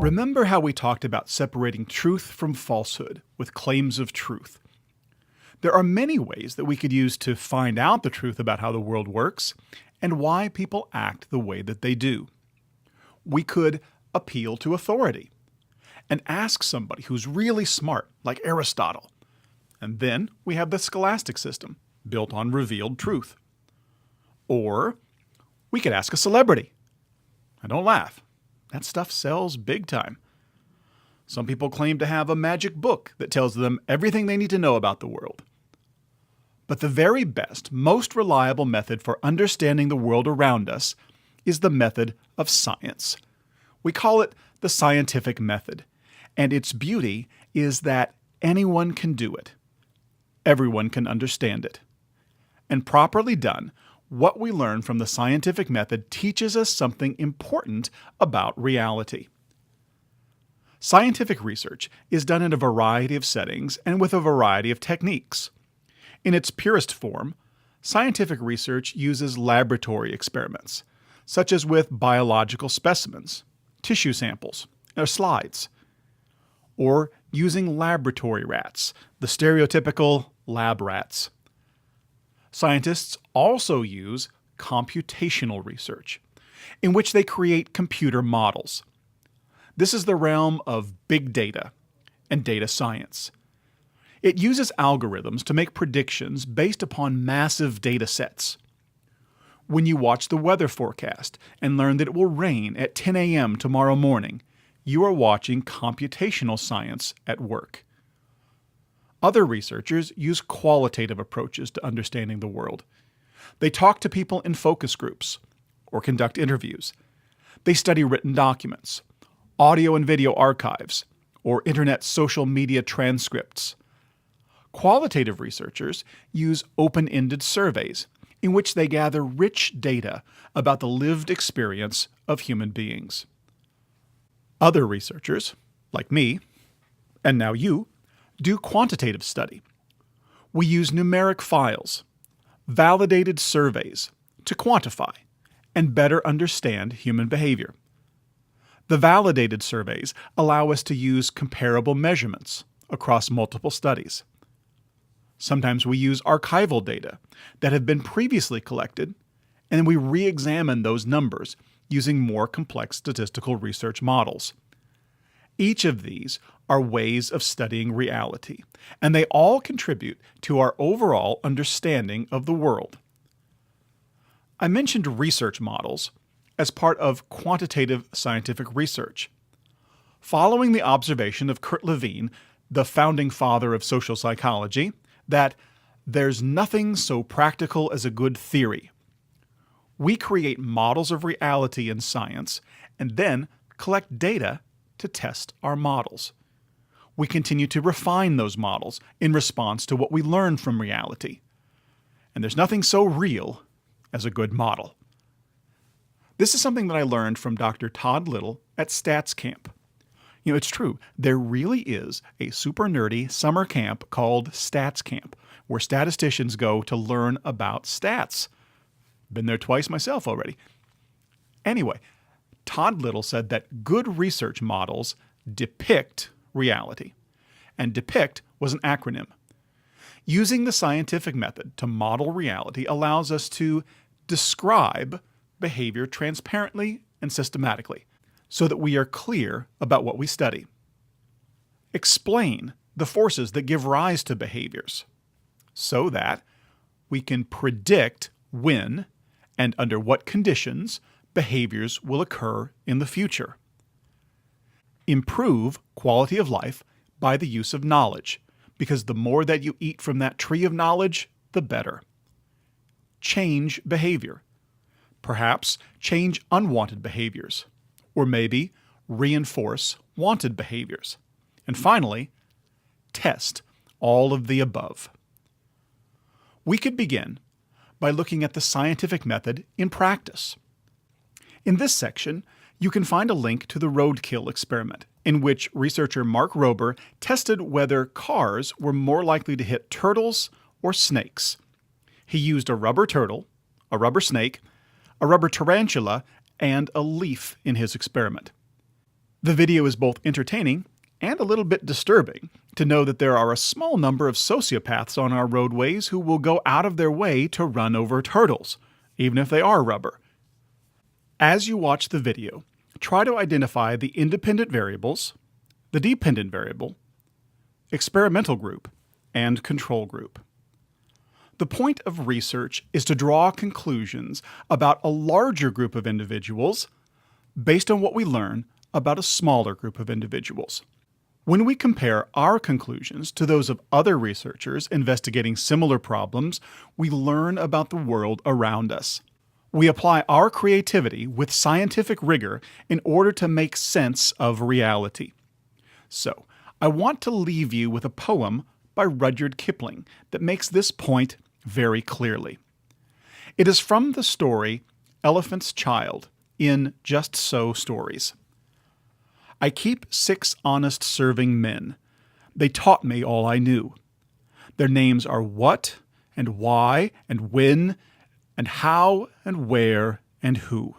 Remember how we talked about separating truth from falsehood with claims of truth? There are many ways that we could use to find out the truth about how the world works and why people act the way that they do. We could appeal to authority and ask somebody who's really smart, like Aristotle. And then we have the scholastic system, built on revealed truth. Or we could ask a celebrity. And don't laugh. That stuff sells big time. Some people claim to have a magic book that tells them everything they need to know about the world. But the very best, most reliable method for understanding the world around us is the method of science. We call it the scientific method, and its beauty is that anyone can do it. Everyone can understand it. And properly done, what we learn from the scientific method teaches us something important about reality. Scientific research is done in a variety of settings and with a variety of techniques. In its purest form, scientific research uses laboratory experiments, such as with biological specimens, tissue samples, or slides, or using laboratory rats, the stereotypical lab rats. Scientists also use computational research, in which they create computer models. This is the realm of big data and data science. It uses algorithms to make predictions based upon massive data sets. When you watch the weather forecast and learn that it will rain at 10 a.m. tomorrow morning, you are watching computational science at work. Other researchers use qualitative approaches to understanding the world. They talk to people in focus groups or conduct interviews. They study written documents, audio and video archives, or internet social media transcripts. Qualitative researchers use open-ended surveys in which they gather rich data about the lived experience of human beings. Other researchers, like me, and now you, do quantitative study. We use numeric files, validated surveys, to quantify and better understand human behavior. The validated surveys allow us to use comparable measurements across multiple studies. Sometimes we use archival data that have been previously collected, and we re-examine those numbers using more complex statistical research models. Each of these are ways of studying reality, and they all contribute to our overall understanding of the world. I mentioned research models as part of quantitative scientific research. Following the observation of Kurt Lewin, the founding father of social psychology, that there's nothing so practical as a good theory, we create models of reality in science and then collect data to test our models. We continue to refine those models in response to what we learn from reality. And there's nothing so real as a good model. This is something that I learned from Dr. Todd Little at Stats Camp. You know, it's true. There really is a super nerdy summer camp called Stats Camp, where statisticians go to learn about stats. Been there twice myself already. Anyway, Todd Little said that good research models depict reality. And DEPICT was an acronym. Using the scientific method to model reality allows us to describe behavior transparently and systematically, so that we are clear about what we study. Explain the forces that give rise to behaviors, so that we can predict when and under what conditions behaviors will occur in the future. Improve quality of life by the use of knowledge, because the more that you eat from that tree of knowledge, the better. Change behavior. Perhaps change unwanted behaviors, or maybe reinforce wanted behaviors. And finally, test all of the above. We could begin by looking at the scientific method in practice. In this section, you can find a link to the roadkill experiment, in which researcher Mark Rober tested whether cars were more likely to hit turtles or snakes. He used a rubber turtle, a rubber snake, a rubber tarantula, and a leaf in his experiment. The video is both entertaining and a little bit disturbing to know that there are a small number of sociopaths on our roadways who will go out of their way to run over turtles, even if they are rubber. As you watch the video, try to identify the independent variables, the dependent variable, experimental group, and control group. The point of research is to draw conclusions about a larger group of individuals based on what we learn about a smaller group of individuals. When we compare our conclusions to those of other researchers investigating similar problems, we learn about the world around us. We apply our creativity with scientific rigor in order to make sense of reality. So, I want to leave you with a poem by Rudyard Kipling that makes this point very clearly. It is from the story Elephant's Child in Just So Stories. I keep 6 honest serving men. They taught me all I knew. Their names are what, and why, and when, and how, and where, and who.